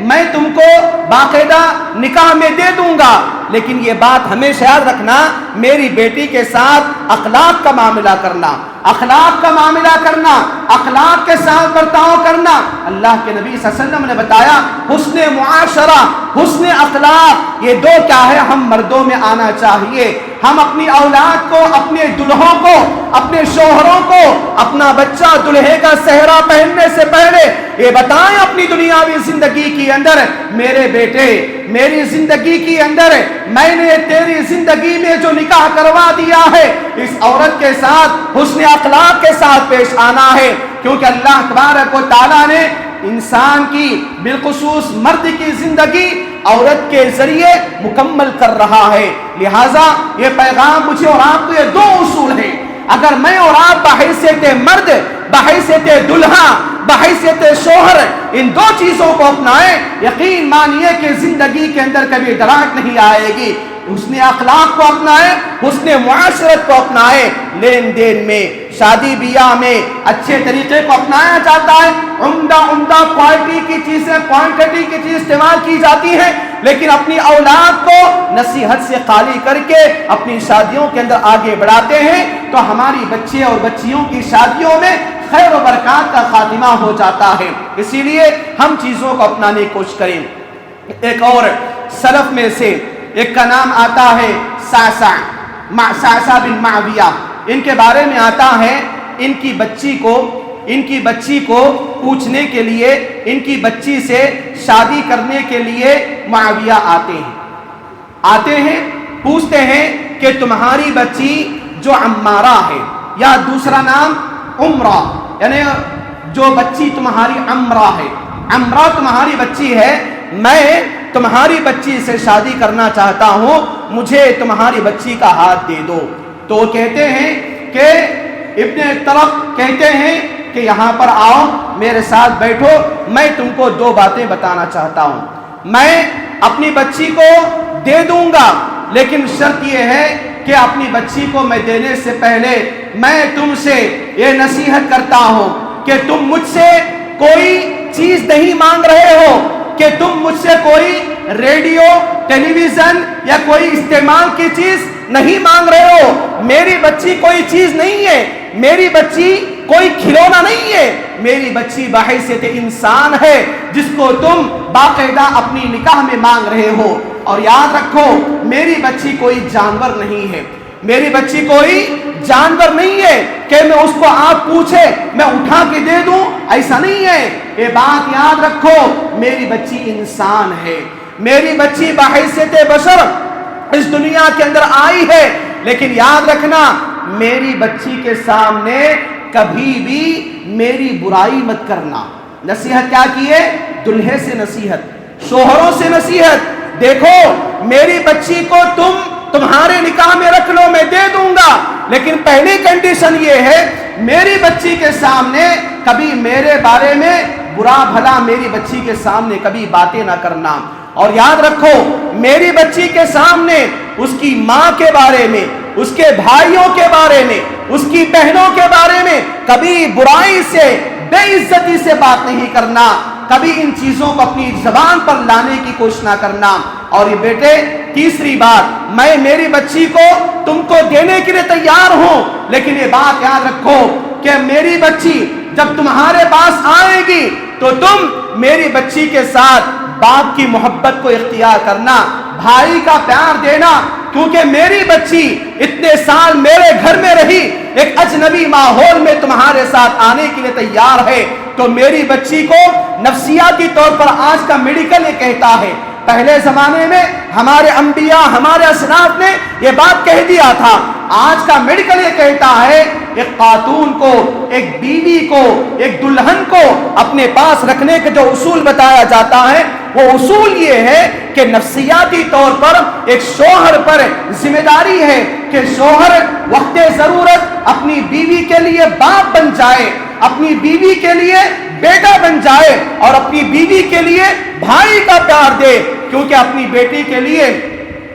میں تم کو باقاعدہ نکاح میں دے دوں گا، لیکن یہ بات ہمیشہ یاد رکھنا، میری بیٹی کے ساتھ اخلاق کا معاملہ کرنا، اخلاق کا معاملہ کرنا، اخلاق کے ساتھ برتاؤ کرنا۔ اللہ کے نبی صلی اللہ علیہ وسلم نے بتایا حسن معاشرہ، حسن اخلاق، یہ دو کیا ہے ہم مردوں میں آنا چاہیے۔ ہم اپنی اولاد کو، اپنے دلہوں کو، اپنے شوہروں کو، اپنا بچہ دلہے کا صحرا پہننے سے پہلے یہ بتائیں اپنی دنیاوی زندگی کے اندر، میرے بیٹے میری زندگی کے اندر میں نے تیری زندگی میں جو نکاح کروا دیا ہے اس عورت کے ساتھ حسن اخلاق کے ساتھ پیش آنا ہے، کیونکہ اللہ تبارک و تعالیٰ نے انسان کی بالخصوص مرد کی زندگی عورت کے ذریعے مکمل کر رہا ہے۔ لہٰذا یہ پیغام مجھے اور آپ کو، یہ دو اصول ہیں، اگر میں اور آپ بحیثیت مرد، بحیثیت دلہا، بحیثیت شوہر ان دو چیزوں کو اپنائیں، یقین مانیے کہ زندگی کے اندر کبھی ڈراہٹ نہیں آئے گی۔ حسن اخلاق کو اپنائیں، حسن معاشرت کو اپنائیں، لین دین میں، شادی بیاہ میں اچھے طریقے کو اپنایا جاتا ہے، عمدہ کوالٹی کی چیزیں، کوانٹٹی کی چیز استعمال کی جاتی ہے، لیکن اپنی اولاد کو نصیحت سے خالی کر کے اپنی شادیوں کے اندر آگے بڑھاتے ہیں تو ہماری بچے اور بچیوں کی شادیوں میں خیر و برکات کا خاتمہ ہو جاتا ہے۔ اسی لیے ہم چیزوں کو اپنانے کی کوشش کریں۔ ایک اور سلف میں سے ایک کا نام آتا ہے سعسع بن معاویہ، ان کے بارے میں آتا ہے ان کی بچی کو پوچھنے کے لیے، ان کی بچی سے شادی کرنے کے لیے معاویہ آتے ہیں، پوچھتے ہیں کہ تمہاری بچی جو عمارہ ہے، یا دوسرا نام عمرہ، یعنی جو بچی تمہاری عمرہ ہے، عمرہ تمہاری بچی ہے، میں تمہاری بچی سے شادی کرنا چاہتا ہوں، مجھے تمہاری بچی کا ہاتھ دے دو۔ تو وہ کہتے ہیں کہ ابن طرف کہتے ہیں کہ یہاں پر آؤ، میرے ساتھ بیٹھو، میں تم کو دو باتیں بتانا چاہتا ہوں۔ میں اپنی بچی کو دے دوں گا، لیکن شرط یہ ہے کہ اپنی بچی کو میں دینے سے پہلے میں تم سے یہ نصیحت کرتا ہوں کہ تم مجھ سے کوئی چیز نہیں مانگ رہے ہو، کہ تم مجھ سے کوئی ریڈیو، ٹیلی ویژن یا کوئی استعمال کی چیز نہیں مانگ رہے ہو۔ میری بچی کوئی چیز نہیں ہے، میری بچی کوئی کھلونا نہیں ہے، میری بچی بحیثیت انسان ہے جس کو تم باقاعدہ اپنی نکاح میں مانگ رہے ہو۔ اور یاد رکھو میری بچی کوئی جانور نہیں ہے، میری بچی کوئی جانور نہیں ہے کہ میں اس کو آپ پوچھے میں اٹھا کے دے دوں، ایسا نہیں ہے۔ یہ بات یاد رکھو، میری بچی انسان ہے، میری بچی بحیثیت بشر اس دنیا کے اندر آئی ہے، لیکن یاد رکھنا میری بچی کے سامنے کبھی بھی میری برائی مت کرنا۔ نصیحت کیا کی ہے؟ دلہے سے نصیحت، شوہروں سے نصیحت، دیکھو میری بچی کو تمہارے نکاح میں رکھ لو، میں دے دوں گا، لیکن پہلی کنڈیشن یہ ہے میری بچی کے سامنے کبھی میرے بارے میں برا بھلا میری بچی کے سامنے کبھی باتیں نہ کرنا۔ اور یاد رکھو میری بچی کے سامنے اس کی ماں کے بارے میں، اس کے بھائیوں کے بارے میں، اس کی بہنوں کے بارے میں کبھی برائی سے، بے عزتی سے بات نہیں کرنا۔ کبھی ان چیزوں کو اپنی زبان پر لانے کی کوشش نہ کرنا۔ اور یہ بیٹے تیسری بات، میں میری بچی کو تم کو دینے کے لیے تیار ہوں، لیکن یہ بات یاد رکھو کہ میری بچی جب تمہارے پاس آئے گی تو تم میری بچی کے ساتھ باپ کی محبت کو اختیار کرنا، بھائی کا پیار دینا، کیونکہ میری بچی اتنے سال میرے گھر میں رہی، ایک اجنبی ماحول میں تمہارے ساتھ آنے کے لیے تیار ہے، تو میری بچی کو نفسیاتی طور پر آج کا میڈیکل یہ کہتا ہے، پہلے زمانے میں ہمارے انبیاء ہمارے اسلاف نے یہ بات کہہ دیا تھا، آج کا میڈیکل یہ کہتا ہے ایک خاتون کو، ایک بیوی کو، ایک دلہن کو اپنے پاس رکھنے کے جو اصول بتایا جاتا ہے وہ اصول یہ ہے کہ نفسیاتی طور پر ایک شوہر پر ذمہ داری ہے کہ شوہر وقت ضرورت اپنی بیوی کے لیے باپ بن جائے، اپنی بیوی کے لیے بیٹا بن جائے، اور اپنی بیوی کے لیے بھائی کا پیار دے، کیونکہ اپنی بیٹی کے لیے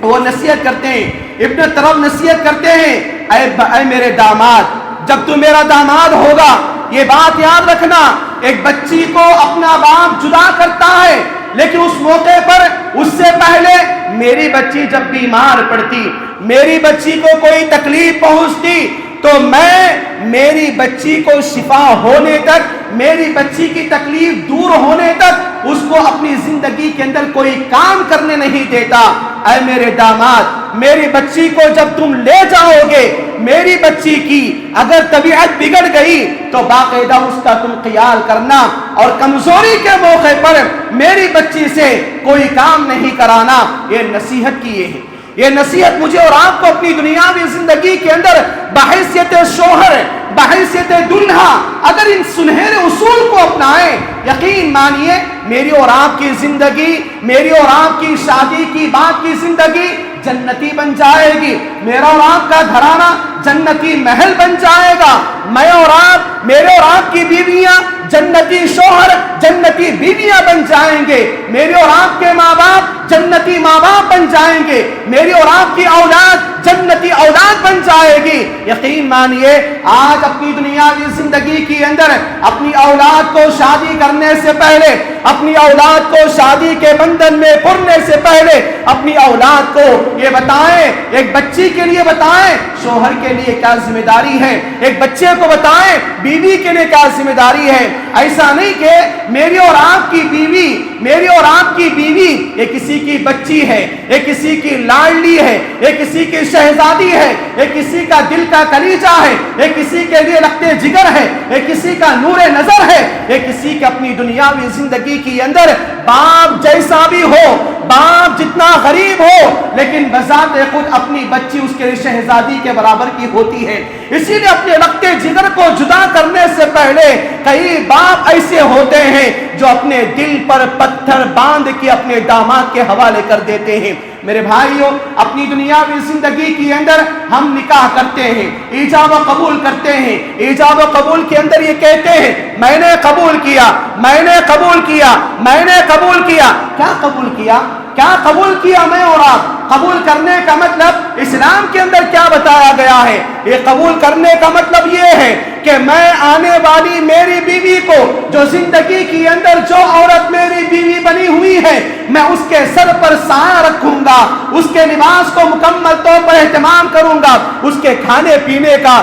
وہ نصیحت کرتے ہیں، ابن طرف نصیحت کرتے ہیں، اے میرے داماد، جب تو میرا داماد ہوگا یہ بات یاد رکھنا، ایک بچی کو اپنا باپ جدا کرتا ہے، لیکن اس موقع پر اس سے پہلے میری بچی جب بیمار پڑتی، میری بچی کو کوئی تکلیف پہنچتی، تو میں میری بچی کو شفا ہونے تک، میری بچی کی تکلیف دور ہونے تک اس کو اپنی زندگی کے اندر کوئی کام کرنے نہیں دیتا۔ اے میرے داماد، میری بچی کو جب تم لے جاؤ گے، میری بچی کی اگر طبیعت بگڑ گئی تو باقاعدہ اس کا تم خیال کرنا، اور کمزوری کے موقع پر میری بچی سے کوئی کام نہیں کرانا۔ یہ نصیحت کی ہے، یہ نصیحت مجھے اور آپ کو اپنی دنیاوی زندگی کے اندر بحیثیت شوہر، بحیثیت دلہا اگر ان سنہرے اصول کو اپنائیں، یقین مانیے میری اور آپ کی زندگی، میری اور آپ کی شادی کی بات کی زندگی جنتی بن جائے گی، میرا اور آپ کا گھرانہ جنتی محل بن جائے گا، میں اور آپ، میرے اور آپ کی بیویاں جنتی شوہر، جنتی بیویاں بن جائیں گے، میرے اور آپ کے ماں باپ جنتی ماں باپ بن جائیں گے، میری اور آپ کی اولاد جنتی اولاد بن جائے گی۔ یقین مانیے آج اپنی دنیاوی زندگی کے اندر اپنی اولاد کو شادی کرنے سے پہلے، اپنی اولاد کو شادی کے بندھن میں پرنے سے پہلے اپنی اولاد کو یہ بتائیں، ایک بچی کے لیے بتائیں شوہر کے لیے کیا ذمہ داری ہے، ایک بچے کو بتائیں بیوی کے لیے کیا ذمہ داری ہے۔ ایسا نہیں کہ میری اور آپ کی بیوی، میری اور آپ کی بیوی یہ کسی کی بچی ہے، یہ کسی کی لاڈلی ہے، یہ کسی کی شہزادی ہے، یہ کسی کا دل کا کلیجہ ہے، یہ کسی کے لیے لگتے جگر ہے، یہ کسی کا نور نظر ہے، یہ کسی کے اپنی دنیاوی زندگی کے اندر باپ جیسا بھی ہو، باپ جتنا غریب ہو، لیکن بذات خود اپنی بچی اس کے لیے شہزادی کے برابر کی ہوتی ہے۔ اسی لیے اپنے لگتے جگر کو جدا کرنے سے پہلے کئی باپ ایسے ہوتے ہیں جو اپنے دل پر پتھر باندھ کے اپنے داماد کے حوالے کر دیتے ہیں۔ میرے بھائیوں، اپنی دنیاوی زندگی کے اندر ہم نکاح کرتے ہیں، ایجاب و قبول کرتے ہیں، ایجاب و قبول کے اندر یہ کہتے ہیں میں نے قبول کیا، میں نے قبول کیا، میں نے قبول کیا۔ کیا قبول کیا؟ کیا قبول کیا میں اور آپ؟ قبول کرنے کا مطلب اسلام کے اندر کیا بتایا گیا ہے؟ یہ قبول کرنے کا مطلب یہ ہے کہ میں آنے والی میری بیوی کو، جو زندگی کے اندر جو عورت میری بیوی بنی ہوئی ہے، میں اس کے سر پر سایہ رکھوں گا، اس کے لباس کو مکمل طور پر اہتمام کروں گا، اس کے کھانے پینے کا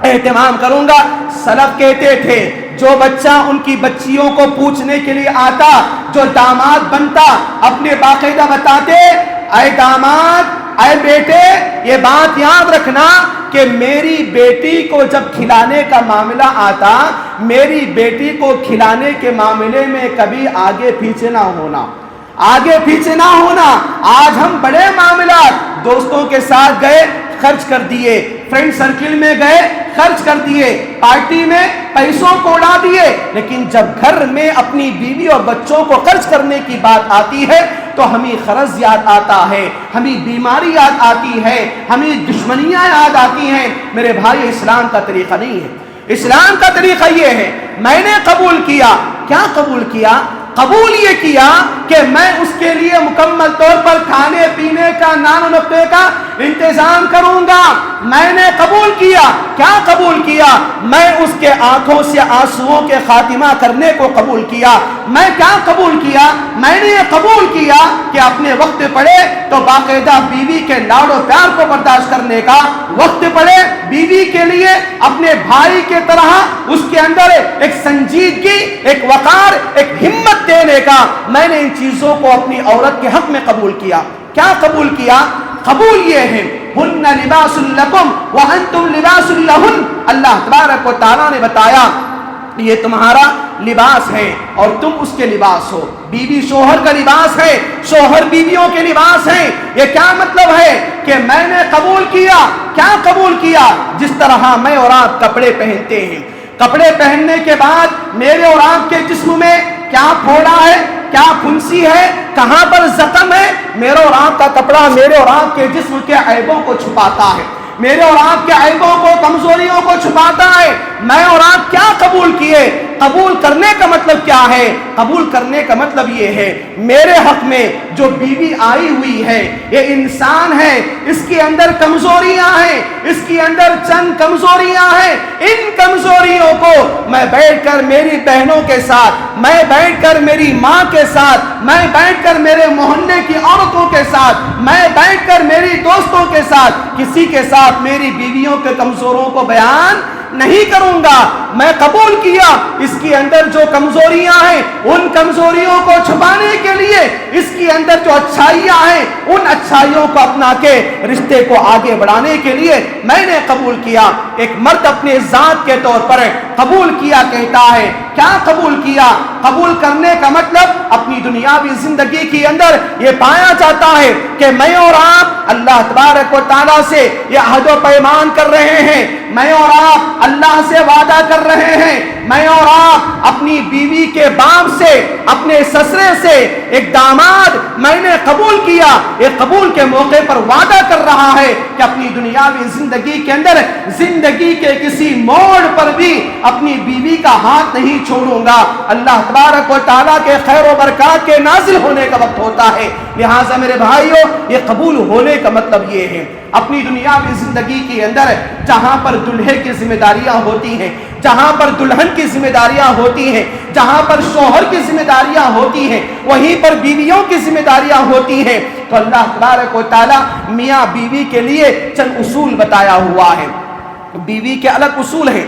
اہتمام کروں گا۔ سلف کہتے تھے جو بچہ ان کی بچیوں کو پوچھنے کے لیے آتا، جو داماد بنتا، اپنے باقاعدہ بتاتے اے داماد، اے بیٹے یہ بات یاد رکھنا کہ میری بیٹی کو جب کھلانے کا معاملہ آتا، میری بیٹی کو کھلانے کے معاملے میں کبھی آگے پیچھے نہ ہونا، آگے پیچھے نہ ہونا۔ آج ہم بڑے معاملات دوستوں کے ساتھ گئے خرچ کر دیے، فرینڈ سرکل میں گئے خرچ کر دیے، پارٹی میں پیسوں کو اڑا دیے، لیکن جب گھر میں اپنی بیوی اور بچوں کو خرچ کرنے کی بات آتی ہے تو ہمیں خرچ یاد آتا ہے، ہمیں بیماری یاد آتی ہے، ہمیں دشمنیاں یاد آتی ہیں۔ میرے بھائی اسلام کا طریقہ نہیں ہے، اسلام کا طریقہ یہ ہے میں نے قبول کیا۔ کیا قبول کیا؟ قبول یہ کیا کہ میں اس کے لیے مکمل طور پر کھانے پینے کا 99 کا انتظام کروں گا. میں نے قبول کیا. کیا قبول کیا؟ میں اس کے آنکھوں سے آنسوؤں کے خاتمہ کرنے کو قبول کیا. میں کیا قبول کیا؟ میں نے یہ قبول کیا کہ اپنے وقت پڑے تو باقاعدہ بیوی کے لاڑ و پیار کو برداشت کرنے کا، وقت پڑے بیوی کے لیے اپنے بھائی کے طرح اس کے اندر ایک سنجیدگی، ایک وقار، ایک ہمت دینے کا. میں نے ان چیزوں کو اپنی عورت کے حق میں قبول کیا. کیا قبول کیا؟ قبول یہ ہے ہن لباس لکم وانتم لباس لہن. اللہ تبارک و تعالیٰ نے بتایا یہ تمہارا لباس ہے اور تم اس کے لباس ہو. بیوی شوہر کا لباس ہے، شوہر بیویوں کے لباس ہے. یہ کیا مطلب ہے کہ میں نے قبول کیا. کیا قبول کیا؟ جس طرح میں اور آپ کپڑے پہنتے ہیں، کپڑے پہننے کے بعد میرے اور آپ کے جسم میں کیا پھوڑا ہے، کیا پھنسی ہے، کہاں پر زخم ہے. میرے اور آپ کا کپڑا میرے اور آپ کے جسم کے عیبوں کو چھپاتا ہے، میرے اور آپ کے عیبوں کو، کمزوریوں کو چھپاتا ہے. میں اور آپ کیا قبول کیے؟ قبول کرنے کا مطلب کیا ہے؟ قبول کرنے کا مطلب یہ ہے میرے حق میں جو بیوی آئی ہوئی ہے یہ انسان ہے، اس کے اندر کمزوریاں ہیں، اس کے اندر چند کمزوریاں ہیں. ان کمزوریوں کو میں بیٹھ کر میری بہنوں کے ساتھ، میں بیٹھ کر میری ماں کے ساتھ، میں بیٹھ کر میرے محلے کی عورتوں کے ساتھ، میں بیٹھ کر میری دوستوں کے ساتھ، کسی کے ساتھ میری بیویوں کے کمزوروں کو بیان نہیں کروں گا. میں قبول کیا اس کے اندر جو کمزوریاں ہیں ان کمزوریوں کو چھپانے کے لیے، اس کے اندر جو اچھائیاں ہیں ان اچھائیوں کو اپنا کے رشتے کو آگے بڑھانے کے لیے میں نے قبول کیا. ایک مرد اپنے ذات کے طور پر قبول کیا کہتا ہے. کیا قبول کیا؟ قبول کرنے کا مطلب اپنی دنیاوی زندگی کے اندر یہ پایا جاتا ہے کہ میں اور آپ اللہ تبارک و تعالیٰ سے یہ عہد و پیمان کر رہے ہیں، میں اور آپ اللہ سے وعدہ کر رہے ہیں، میں اور آپ اپنی بیوی کے باپ سے، اپنے سسرے سے ایک داماد میں نے قبول کیا. یہ قبول کے موقع پر وعدہ کر رہا ہے کہ اپنی دنیاوی زندگی کے اندر زندگی کے کسی موڑ پر بھی اپنی بیوی کا ہاتھ نہیں چھوڑوں گا. اللہ تبارک و تعالیٰ کے خیر و برکات کے نازل ہونے کا وقت ہوتا ہے. لہٰذا میرے بھائیوں یہ قبول ہونے کا مطلب یہ ہے اپنی دنیاوی زندگی کے اندر جہاں پر دلہے کی ذمہ داریاں ہوتی ہیں، جہاں پر دلہن کی ذمہ داریاں ہوتی ہیں، جہاں پر شوہر کی ذمہ داریاں ہوتی ہیں وہیں پر بیویوں کی ذمہ داریاں ہوتی ہیں. تو اللہ تبارک و تعالیٰ میاں بیوی کے لیے چند اصول بتایا ہوا ہے. بیوی کے الگ اصول ہیں،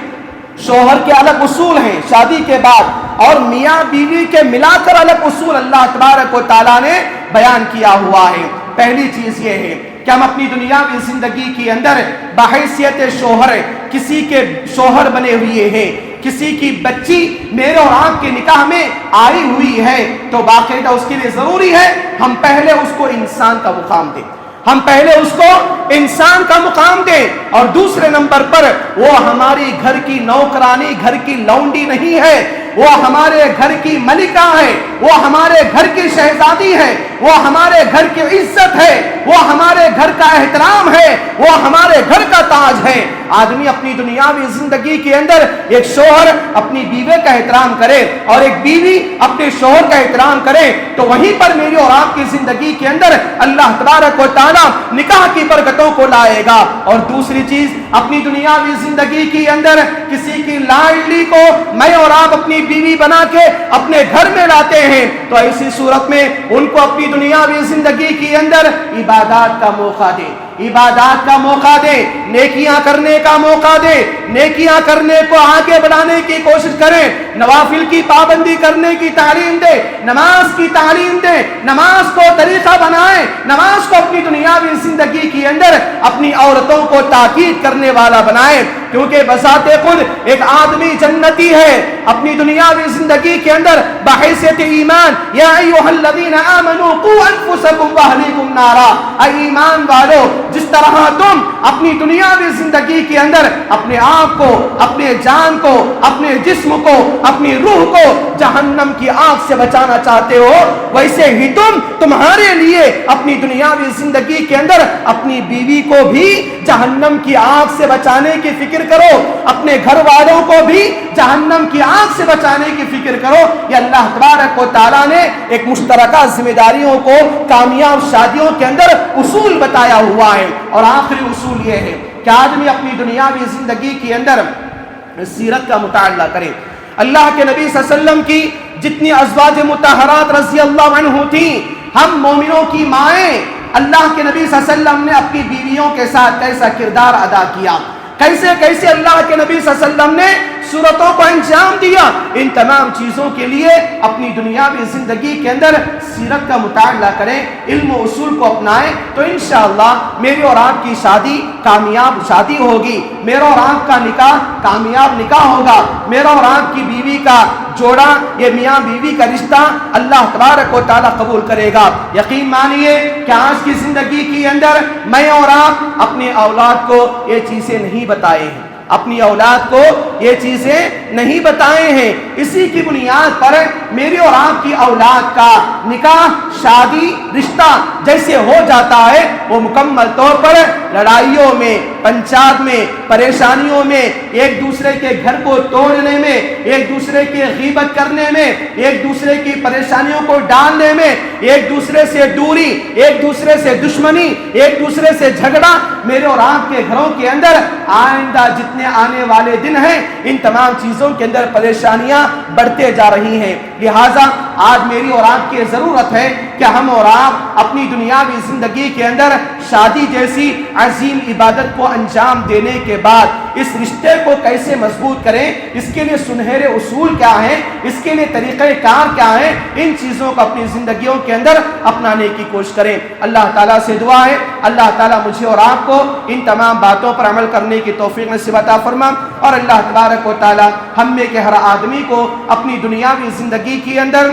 شوہر کے الگ اصول ہیں شادی کے بعد، اور میاں بیوی کے ملا کر الگ اصول اللہ تبارک و تعالیٰ نے بیان کیا ہوا ہے. پہلی چیز یہ ہے کہ ہم اپنی دنیاوی زندگی کے اندر بحیثیت شوہر کسی کے شوہر بنے ہوئے ہیں، کسی کی بچی میرے اور آپ کے نکاح میں آئی ہوئی ہے تو باقاعدہ اس کے لیے ضروری ہے ہم پہلے اس کو انسان کا مقام دیں، ہم پہلے اس کو انسان کا مقام دیں. اور دوسرے نمبر پر وہ ہماری گھر کی نوکرانی، گھر کی لونڈی نہیں ہے، وہ ہمارے گھر کی ملکہ ہے، وہ ہمارے گھر کی شہزادی ہے، وہ ہمارے گھر کی عزت ہے، وہ ہمارے گھر کا احترام ہے، وہ ہمارے گھر کا تاج ہے. آدمی اپنی دنیاوی زندگی کے اندر ایک شوہر اپنی بیوی کا احترام کرے اور ایک بیوی اپنے شوہر کا احترام کرے تو وہیں پر میری اور آپ کی زندگی کے اندر اللہ تبارک و تعالیٰ نکاح کی برکتوں کو لائے گا. اور دوسری چیز اپنی دنیاوی زندگی کے اندر کسی کی لاڈلی کو میں اور آپ اپنی بیوی بنا کے اپنے گھر میں لاتے ہیں تو ایسی صورت میں ان کو اپنی دنیاوی زندگی کے اندر عبادات کا موقع دے، عبادات کا موقع دے، نیکیاں کرنے کا موقع دے، نیکیاں کرنے کو آگے بڑھانے کی کوشش کریں، نوافل کی پابندی کرنے کی تعلیم دے، نماز کی تعلیم دے، نماز کو طریقہ بنائیں، نماز کو اپنی دنیاوی زندگی کے اندر اپنی عورتوں کو تاکید کرنے والا بنائیں. کیونکہ بذات خود ایک آدمی جنتی ہے اپنی دنیاوی زندگی کے اندر بحیثیت ایمان. یا ایھا الذین آمنوا قوا انفسکم واہلیکم نارا، اے ایمان والو جس طرح تم اپنی دنیاوی زندگی کے اندر اپنے آپ کو، اپنے جان کو، اپنے جسم کو، اپنی روح کو جہنم کی آگ سے بچانا چاہتے ہو ویسے ہی تمہارے لیے اپنی دنیاوی زندگی کے اندر اپنی بیوی کو بھی جہنم کی آگ سے بچانے کی فکر فکر کرو، اپنے گھر والوں کو بھی جہنم کی آگ سے بچانے کی فکر کرو۔ یہ اللہ تبارک و تعالیٰ نے ایک مشترکہ ذمہ داریوں کو کامیاب شادیوں کے اندر اصول بتایا ہوا ہے۔ اور آخری اصول یہ ہے کہ آدمی اپنی دنیاوی زندگی کے اندر سیرت کا مطالعہ کرے۔ اللہ کے نبی صلی اللہ علیہ وسلم کی جتنی ازواج مطہرات رضی اللہ عنہ تھیں، ہم مومنوں کی مائیں، اللہ کے نبی صلی اللہ علیہ وسلم نے اپنی بیویوں کے ساتھ کیسا کردار ادا کیا، کیسے کیسے اللہ کے نبی صلی اللہ علیہ وسلم نے صورتوں کو انجام دیا۔ ان تمام چیزوں کے لیے اپنی دنیاوی زندگی کے اندر سیرت کا مطالعہ کریں، علم و اصول کو اپنائیں، تو انشاءاللہ میری اور آپ کی شادی کامیاب شادی ہوگی، میرا اور آپ کا نکاح کامیاب نکاح ہوگا، میرا اور آپ کی بیوی کا جوڑا، یہ میاں بیوی کا رشتہ اللہ تبارک و تعالیٰ قبول کرے گا۔ یقین مانیے کہ آج کی زندگی کے اندر میں اور آپ اپنے اولاد کو یہ چیزیں نہیں بتائے ہیں، اپنی اولاد کو یہ چیزیں نہیں بتائے ہیں۔ اسی کی بنیاد پر میری اور آپ کی اولاد کا نکاح، شادی، رشتہ جیسے ہو جاتا ہے، وہ مکمل طور پر لڑائیوں میں، پنچات میں، پریشانیوں میں، ایک دوسرے کے گھر کو توڑنے میں، ایک دوسرے کی غیبت کرنے میں، ایک دوسرے کی پریشانیوں کو ڈالنے میں، ایک دوسرے سے دوری، ایک دوسرے سے دشمنی، ایک دوسرے سے جھگڑا میرے اور آپ کے گھروں کے اندر آئندہ جتنے آنے والے دن ہیں، ان تمام چیزوں کے اندر پریشانیاں بڑھتے جا رہی ہیں۔ لہٰذا آج میری اور آپ کی ضرورت ہے کہ ہم اور آپ اپنی دنیاوی زندگی کے اندر شادی جیسی عظیم عبادت کو انجام دینے کے بعد اس رشتے کو کیسے مضبوط کریں، اس کے لیے سنہرے اصول کیا ہیں، اس کے لیے طریقہ کار کیا ہے، ان چیزوں کو اپنی زندگیوں کے اندر اپنانے کی کوشش کریں۔ اللہ تعالیٰ سے دعا ہے اللہ تعالیٰ مجھے اور آپ کو ان تمام باتوں پر عمل کرنے کی توفیق نصیب عطا فرما، اور اللہ تبارک و تعالیٰ ہم میں کے ہر آدمی کو اپنی دنیاوی زندگی کے اندر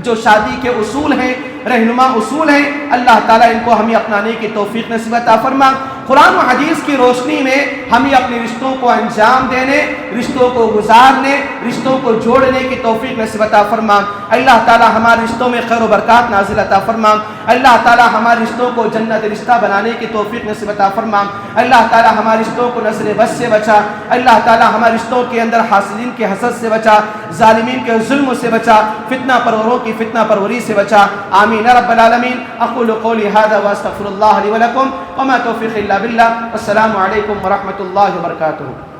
جو شادی کے اصول ہیں، رہنما اصول ہیں، اللہ تعالیٰ ان کو ہمیں اپنانے کی توفیق نصیب عطا فرما۔ قرآن و حدیث کی روشنی میں ہمیں اپنے رشتوں کو انجام دینے، رشتوں کو گزارنے، رشتوں کو جوڑنے کی توفیق نصیب عطا فرما۔ اللہ تعالیٰ ہمارے رشتوں میں خیر و برکات نازل عطا فرما۔ اللہ تعالیٰ ہمارے رشتوں کو جنت رشتہ بنانے کی توفیق نصیب عطا فرما۔ اللہ تعالیٰ ہمارے رشتوں کو نظر بد سے بچا۔ اللہ تعالیٰ ہمارے رشتوں کے اندر حاسدین کے حسد سے بچا، ظالمین کے ظلم سے بچا، فتنہ پروروں کی فتنہ پروری سے بچا۔ آمین رب العالمین۔ اقول قولی ھذا واستغفر اللہ لی ولکم وما توفیقی الا باللہ۔ السلام علیکم ورحمۃ اللہ وبرکاتہ۔